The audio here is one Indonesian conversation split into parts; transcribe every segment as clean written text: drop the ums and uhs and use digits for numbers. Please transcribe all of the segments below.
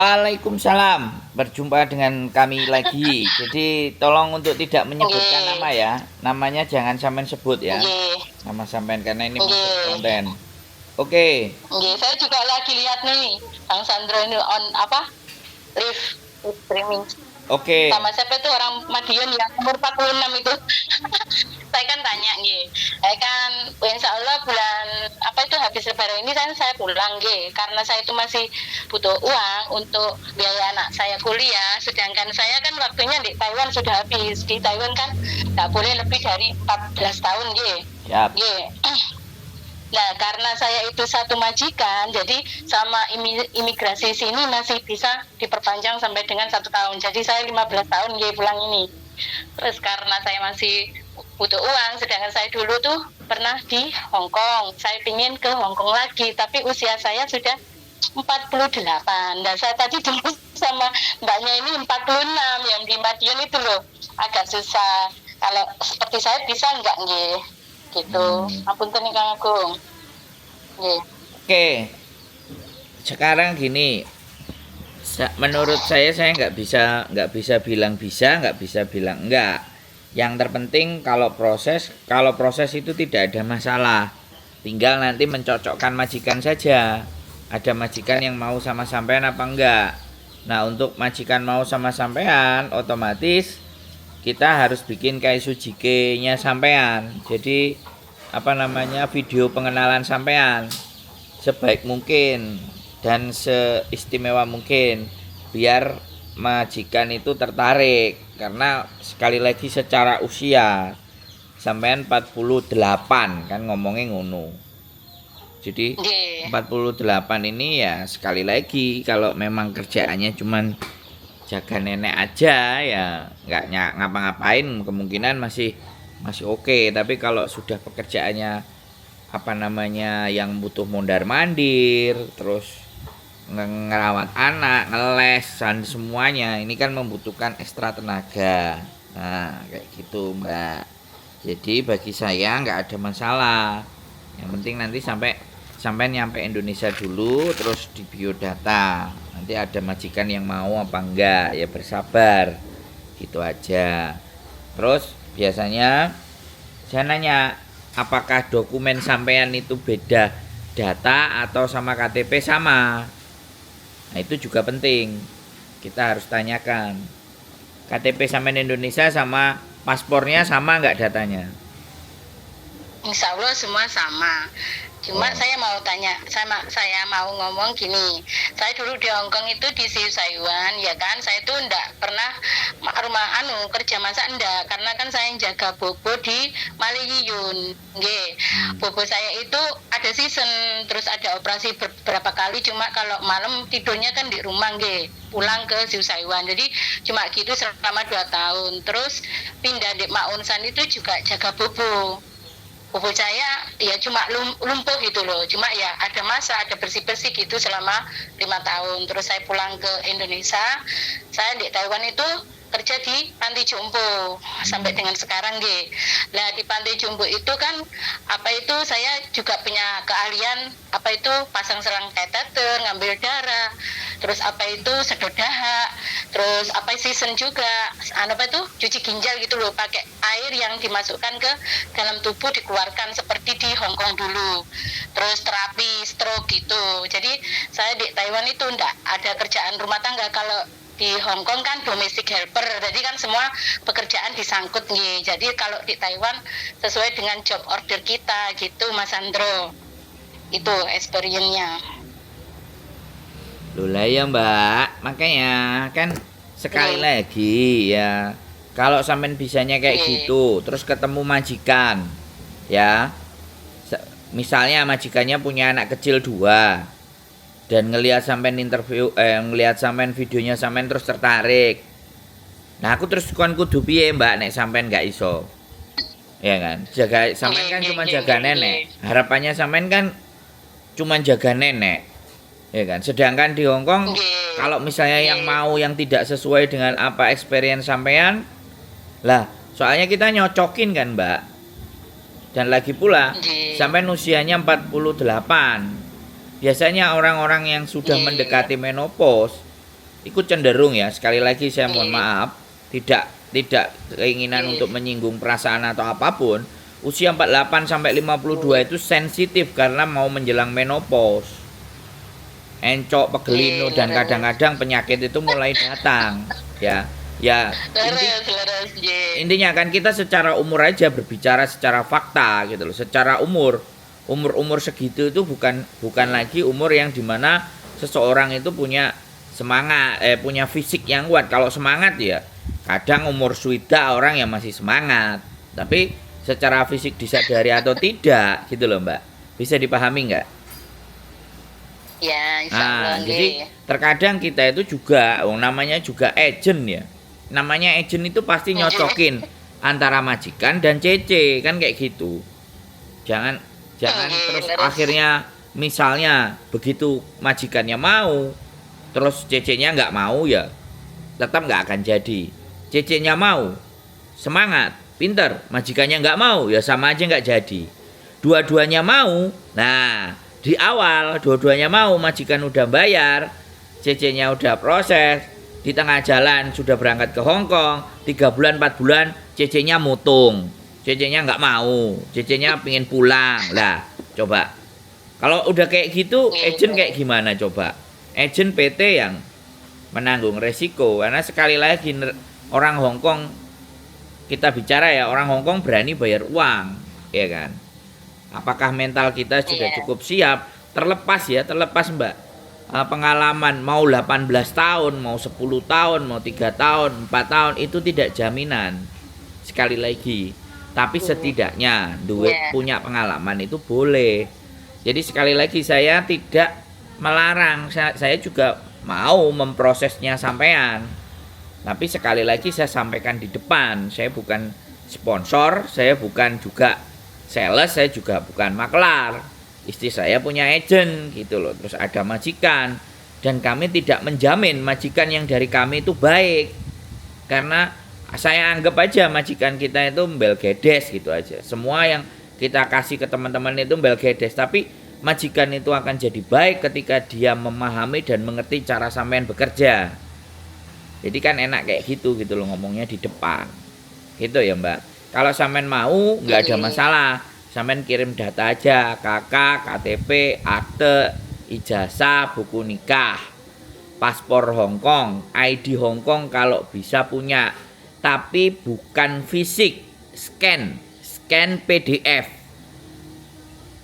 Waalaikumsalam, berjumpa dengan kami lagi. Jadi tolong untuk tidak menyebutkan nama Nggih, ya. Namanya jangan sampean sebut ya. nggih, Nama sampean karena ini masuk nggih, konten. Oke, nggih. Saya juga lagi lihat nih, Bang Sandro ini on apa? Live, live streaming. oke, Sama siapa itu orang Madiun yang umur 46 itu. Saya kan tanya nggih. Saya kan insya Allah bulan apa itu habis lebaran ini kan saya pulang nggih. Karena saya itu masih butuh uang untuk biaya anak saya kuliah. Sedangkan saya kan waktunya di Taiwan sudah habis. Di Taiwan kan nggak boleh lebih dari 14 tahun nggih. siap. Nggih. Nah, karena saya itu satu majikan, jadi sama imigrasi sini masih bisa diperpanjang sampai dengan 1 tahun. Jadi saya 15 tahun ya pulang ini. Terus karena saya masih butuh uang, sedangkan saya dulu tuh pernah di Hong Kong. Saya pingin ke Hong Kong lagi, tapi usia saya sudah 48. Dan saya tadi dulu sama mbaknya ini 46 yang di Madiun itu loh. Agak susah. Kalau seperti saya bisa enggak nggih? Gitu. Apunten nih Kang Agung. Nggih. Oke, sekarang gini. Menurut saya nggak bisa bilang bisa, nggak bisa bilang enggak. Yang terpenting kalau proses itu tidak ada masalah. Tinggal nanti mencocokkan majikan saja. Ada majikan yang mau sama sampean apa enggak. Nah, untuk majikan mau sama sampean, otomatis kita harus bikin kayak sujike-nya sampean. Jadi apa namanya video pengenalan sampean sebaik mungkin dan seistimewa mungkin biar majikan itu tertarik karena sekali lagi secara usia sampean 48 kan ngomongnya ngono. Jadi Nggih. 48 ini ya sekali lagi kalau memang kerjaannya cuman jaga nenek aja ya nggak ngapa-ngapain kemungkinan masih masih oke. Tapi kalau sudah pekerjaannya apa namanya yang butuh mondar mandir terus ngerawat anak ngeles dan semuanya ini kan membutuhkan ekstra tenaga. Nah kayak gitu mbak, jadi bagi saya nggak ada masalah, yang penting nanti sampai nyampe Indonesia dulu terus di biodata nanti ada majikan yang mau apa enggak ya bersabar gitu aja. Terus biasanya saya nanya, apakah dokumen sampean itu beda data atau sama KTP sama? Nah, itu juga penting. Kita harus tanyakan. KTP sampean Indonesia sama paspornya sama nggak datanya? Insya Allah semua sama. Cuma Oh, saya mau tanya, saya mau ngomong gini. Saya dulu di Hong Kong itu di Siu Saiwan, ya kan. Saya tuh enggak pernah rumah kerja masak enggak, karena kan saya jaga bobo di Maliyun. Nggih. hmm. Bobo saya itu ada season, terus ada operasi beberapa kali. Cuma kalau malam tidurnya kan di rumah, nggih. Pulang ke Siu Saiwan. Jadi cuma gitu selama 2 tahun. Terus pindah di Mak Unsan itu juga jaga bobo. Bobo saya ya cuma lumpuh gitu loh, cuma ya ada masa ada bersih-bersih gitu selama 5 tahun. Terus saya pulang ke Indonesia, saya di Taiwan itu kerja di panti jompo sampai dengan sekarang deh. Nah di panti jompo itu kan apa itu saya juga punya keahlian apa itu pasang selang kateter, ngambil darah, terus apa itu sedot dahak, terus apa season juga apa itu cuci ginjal gitu loh, pakai air yang dimasukkan ke dalam tubuh dikeluarkan seperti di Hong Kong dulu. Terus terapi stroke gitu. Jadi saya di Taiwan itu enggak ada kerjaan rumah tangga. Kalau di Hong Kong kan domestic helper, jadi kan semua pekerjaan disangkut nih. Jadi kalau di Taiwan sesuai dengan job order kita gitu Mas Andro. Itu experience-nya. Loh lah ya mbak, makanya kan sekali Nih, lagi ya kalau sampean bisanya kayak nih, gitu terus ketemu majikan ya, misalnya majikannya punya anak kecil dua dan ngelihat sampean videonya sampean terus tertarik. Nah aku terus kon kudu piye mbak nek sampean nggak iso, ya kan jaga sampean kan cuma jaga nih. nenek, harapannya sampean kan cuma jaga nenek, ya kan. Sedangkan di Hong Kong Nih, kalau misalnya yang nih, mau yang tidak sesuai dengan apa experience sampean lah, soalnya kita nyocokin kan mbak. Dan lagi pula nih, sampai usianya 48. Biasanya orang-orang yang sudah nih, mendekati menopause Ikut cenderung ya, sekali lagi saya mohon Nggih. maaf, tidak keinginan Nggih. untuk menyinggung perasaan atau apapun. Usia 48 sampai 52 itu sensitif karena mau menjelang menopause. Encok, pegelinu Nggih, dan leres. kadang-kadang penyakit itu mulai datang. Ya, ya Leres, nggih. intinya kan kita secara umur aja berbicara secara fakta gitu loh. Secara umur segitu itu bukan lagi umur yang dimana seseorang itu punya semangat, punya fisik yang kuat. Kalau semangat ya kadang umur suida orang yang masih semangat, tapi secara fisik disadari atau tidak gitu loh Mbak, bisa dipahami nggak? Ya, Nah, insyaallah jadi nggih. terkadang kita itu juga, namanya juga agent ya. Namanya agent itu pasti Nggih. nyocokin antara majikan dan cece, kan kayak gitu. Jangan jangan Nggih, terus leres. akhirnya misalnya begitu majikannya mau, terus cecenya nggak mau ya, tetap nggak akan jadi. Cecenya mau, semangat, pinter, majikannya nggak mau, ya sama aja nggak jadi. Dua-duanya mau, nah di awal dua-duanya mau, majikan udah bayar, cc-nya udah proses, di tengah jalan sudah berangkat ke Hong Kong, 3 bulan 4 bulan cc-nya mutung, cc-nya nggak mau, cc-nya pingin pulang lah. Coba kalau udah kayak gitu, agent kayak gimana coba? Agent PT yang menanggung resiko, karena sekali lagi orang Hong Kong, kita bicara ya, orang Hong Kong berani bayar uang, ya kan? Apakah mental kita sudah Iya. cukup siap? Terlepas Mbak. Pengalaman mau 18 tahun, mau 10 tahun, mau 3 tahun, 4 tahun itu tidak jaminan. Sekali lagi, tapi setidaknya duit Iya. punya pengalaman itu boleh. Jadi sekali lagi saya tidak melarang, saya juga mau memprosesnya sampean. Tapi sekali lagi saya sampaikan di depan, saya bukan sponsor, saya bukan juga sales, saya juga bukan maklar. Istri saya punya agent gitu loh, terus ada majikan, dan kami tidak menjamin majikan yang dari kami itu baik. Karena saya anggap aja majikan kita itu mbel gedes gitu aja. Semua yang kita kasih ke teman-teman itu mbel gedes, tapi majikan itu akan jadi baik ketika dia memahami dan mengerti cara sampean bekerja. Jadi kan enak kayak gitu loh, ngomongnya di depan. Gitu ya Mbak. Kalau sampean mau nggak ada masalah. Sampean kirim data aja, KK, KTP, akte, ijazah, buku nikah, paspor Hong Kong, ID Hong Kong kalau bisa punya. Tapi bukan fisik, scan PDF.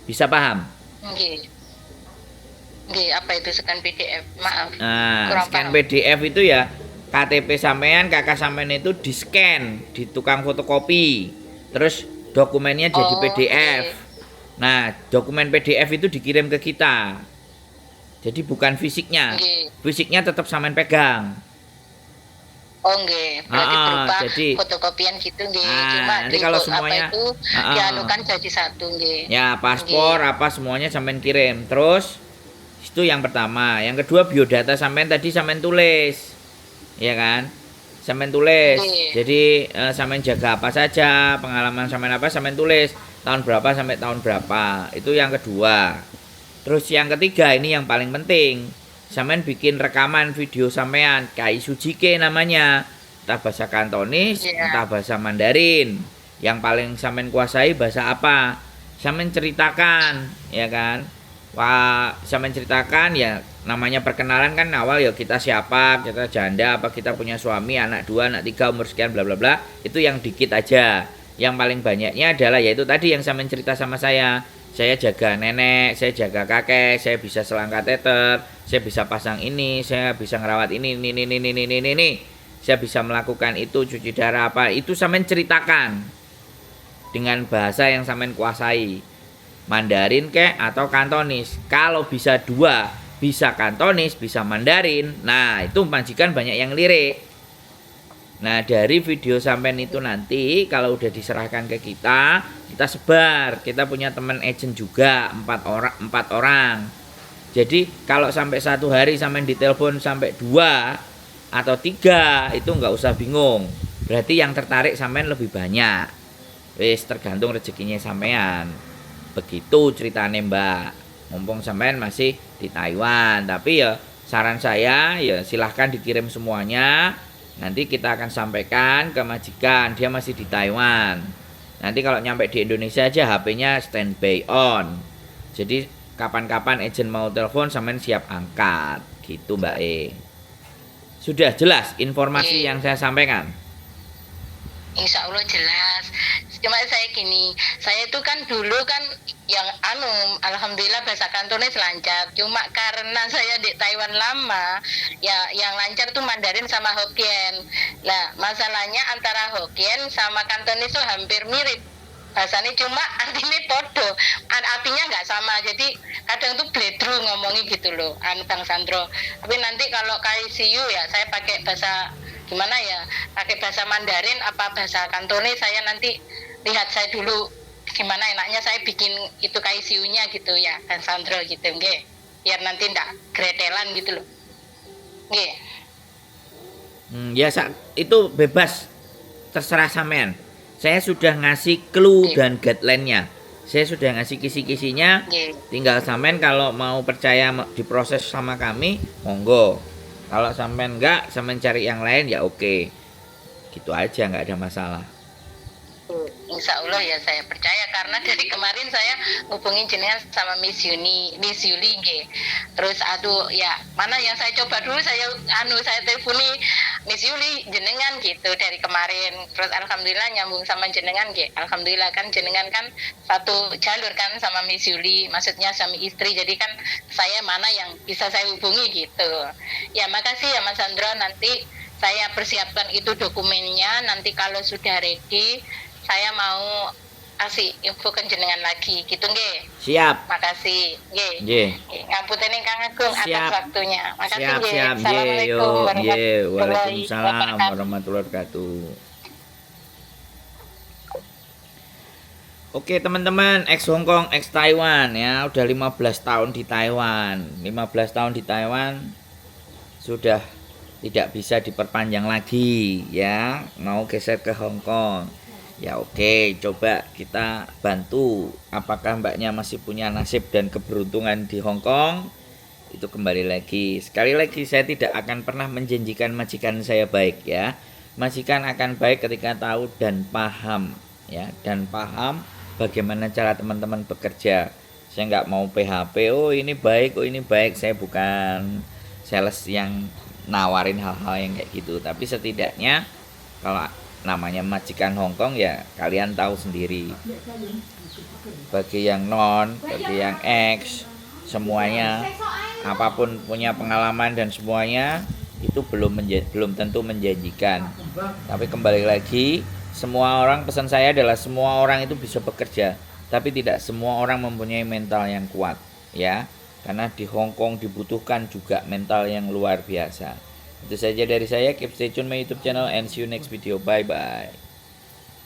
Bisa paham? Nggih. Nggih, apa itu scan PDF? Maaf. Nah, Kurang scan paham. PDF itu ya KTP sampean, kakak sampean itu di scan di tukang fotokopi. Terus dokumennya jadi Oh, PDF. nggih. Nah, dokumen PDF itu dikirim ke kita. Jadi bukan fisiknya. Nggih. Fisiknya tetap sampean pegang. Oh, nggih. Berarti berupa Jadi fotokopian gitu nggih. nah, Cuma nanti di kalau apa semuanya itu dianukan jadi satu nggih. ya paspor apa semuanya sampean kirim. Terus itu yang pertama. Yang kedua biodata sampean tadi sampean tulis. Ya kan? Sampean tulis. Nggih. Jadi sampean jaga apa saja, pengalaman sampean apa sampean tulis. Tahun berapa sampai tahun berapa. Itu yang kedua. Terus yang ketiga ini yang paling penting. Sampean bikin rekaman video sampean, Kai Sujike namanya. Entah bahasa Kantonis, Iya. entah bahasa Mandarin. Yang paling sampean kuasai bahasa apa? Sampean ceritakan, ya kan? Wah, sampean ceritakan ya, namanya perkenalan kan awal ya, kita siapa, kita janda apa kita punya suami, anak 2, anak 3, umur sekian bla bla bla. Itu yang dikit aja. Yang paling banyaknya adalah yaitu tadi yang sampean cerita sama saya. Saya jaga nenek, saya jaga kakek, saya bisa selang kateter, saya bisa pasang ini, saya bisa ngerawat ini. Saya bisa melakukan itu, cuci darah apa. Itu sampean ceritakan dengan bahasa yang sampean kuasai. Mandarin kek atau Kantonis. Kalau bisa dua, bisa Kantonis, bisa Mandarin. Nah, itu majikan banyak yang lirik. Nah, dari video sampean itu nanti kalau udah diserahkan ke kita sebar. Kita punya teman agent juga 4 orang. Jadi kalau sampai 1 hari sampean ditelepon sampai 2 atau 3 itu nggak usah bingung. Berarti yang tertarik sampean lebih banyak. Wis tergantung rezekinya sampean. Begitu ceritanya Mbak. Mumpung sampean masih di Taiwan, tapi ya saran saya ya silahkan dikirim semuanya. Nanti kita akan sampaikan ke majikan, dia masih di Taiwan. Nanti kalau nyampe di Indonesia aja HP-nya standby on. Jadi kapan-kapan agent mau telepon sampean siap angkat. Gitu Mbak E. Sudah jelas informasi yang saya sampaikan? Insya Allah jelas. Cuma saya gini, saya itu kan dulu kan yang alhamdulillah bahasa Kantonis lancar. Cuma karena saya di Taiwan lama, ya yang lancar tuh Mandarin sama Hokkien. Nah, masalahnya antara Hokkien sama Kantonis itu hampir mirip. Bahasanya cuma artinya podo, artinya nggak sama. Jadi kadang tuh bledru ngomongnya gitu loh, Bang Sandro. Tapi nanti kalau KICU ya saya pakai bahasa gimana ya, pakai bahasa Mandarin apa bahasa Kantonis, saya nanti lihat saya dulu gimana enaknya saya bikin itu KICU-nya gitu ya, Bang Sandro gitu, nggih. Biar nanti ndak gretelan gitu loh. Nggih. Ya itu bebas, terserah sampean. Saya sudah ngasih clue dan guideline-nya. Saya sudah ngasih kisi-kisinya. Tinggal sampean kalau mau percaya diproses sama kami, monggo. Kalau sampean enggak, sampean cari yang lain ya oke. Gitu aja, nggak ada masalah. Insya Allah ya saya percaya, karena dari kemarin saya hubungin jenengan sama Miss Yuli nggih. Terus aduh ya, mana yang saya coba dulu, saya telponi Miss Yuli jenengan gitu dari kemarin. Terus alhamdulillah nyambung sama jenengan nggih. Alhamdulillah kan jenengan kan satu jalur kan sama Miss Yuli, maksudnya suami istri. Jadi kan saya mana yang bisa saya hubungi gitu. Ya makasih ya Mas Sandro, nanti saya persiapkan itu dokumennya, nanti kalau sudah ready saya mau kasih info ke jenengan lagi gitu nggih. Siap. Makasih. Nggih. Nggih. Ngapunten Kang Agung atas waktunya. Makasih nggih. Siap. Assalamualaikum Waalaikumsalam warahmatullahi wabarakatuh. Oke teman-teman, ex Hongkong, ex Taiwan ya, udah 15 tahun di Taiwan. 15 tahun di Taiwan sudah tidak bisa diperpanjang lagi ya, mau geser ke Hongkong. Ya oke, coba kita bantu. Apakah mbaknya masih punya nasib dan keberuntungan di Hongkong? Itu kembali lagi. Sekali lagi saya tidak akan pernah menjanjikan majikan saya baik ya. Majikan akan baik ketika tahu dan paham ya, dan paham bagaimana cara teman-teman bekerja. Saya nggak mau PHP, oh ini baik, saya bukan sales yang nawarin hal-hal yang kayak gitu. Tapi setidaknya kalau namanya majikan Hongkong ya kalian tahu sendiri. Bagi yang non, bagi yang ex, semuanya apapun punya pengalaman dan semuanya itu belum tentu menjanjikan. Tapi kembali lagi, semua orang, pesan saya adalah semua orang itu bisa bekerja, tapi tidak semua orang mempunyai mental yang kuat ya. Karena di Hongkong dibutuhkan juga mental yang luar biasa. Itu saja dari saya. Keep stay tune my YouTube channel and see you next video. Bye bye.